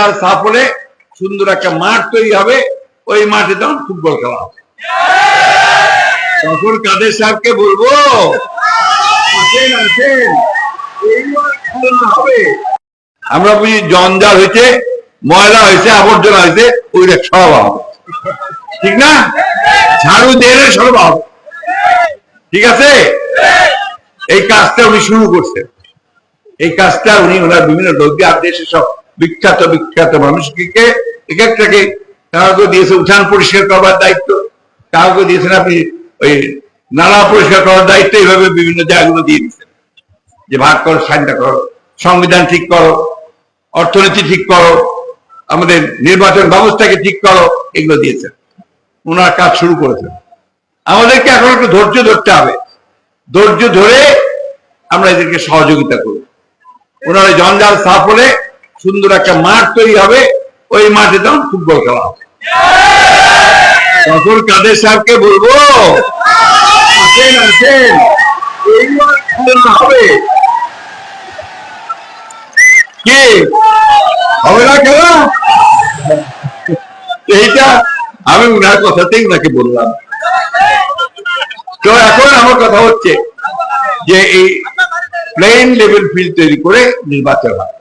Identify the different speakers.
Speaker 1: জঞ্জাল সাফ হলে সুন্দর একটা মাঠ তৈরি হবে, ওই মাঠে তখন ফুটবল খেলা হবে। তখন কাদের সাহেবকে বলবো আসেন আসেন খেলা হবে। আমরা বুঝি জঞ্জাল হয়েছে, ময়লা হয়েছে, আবর্জনা হয়েছে, ওইটা সরাবা হবে, ঠিক না? ঝাড়ু দিয়ে সরাবা হবে, ঠিক আছে? এই কাজটা উনি শুরু করছেন। এই কাজটা উনি ওনার বিভিন্ন লোক দিয়ে দেশের সব বিখ্যাত বিখ্যাত মানুষকে এক একটাকে কাউকে দিয়েছে উঠান পরিষ্কার করবার দায়িত্ব, কাউকে দিয়েছেন আপনি ওই নালা পরিষ্কার করার দায়িত্ব, এইভাবে বিভিন্ন জায়গাগুলো দিয়ে দিচ্ছেন যে ভাগ করো, সাইনটা করো, সংবিধান ঠিক করো, অর্থনীতি ঠিক করো, আমাদের নির্বাচন ব্যবস্থাকে ঠিক করো, এগুলো দিয়েছেন। ওনার কাজ শুরু করেছেন। আমাদেরকে এখন একটু ধৈর্য ধরতে হবে, ধৈর্য ধরে আমরা এদেরকে সহযোগিতা করব। ওনার জঞ্জাল সাফ হলে সুন্দর একটা মাঠ তৈরি হবে, ওই মাঠে তখন ফুটবল খেলা হবে। তখন কাদের সাহেবকে বলবো আসেন আসেন খেলা হবে। কি হবে না খেলা? এইটা আমি উনার কথাতেই উনাকে বললাম। তো এখন আমার কথা হচ্ছে যে এই প্লেন লেভেল ফিল্ড তৈরি করে নির্বাচন হয়।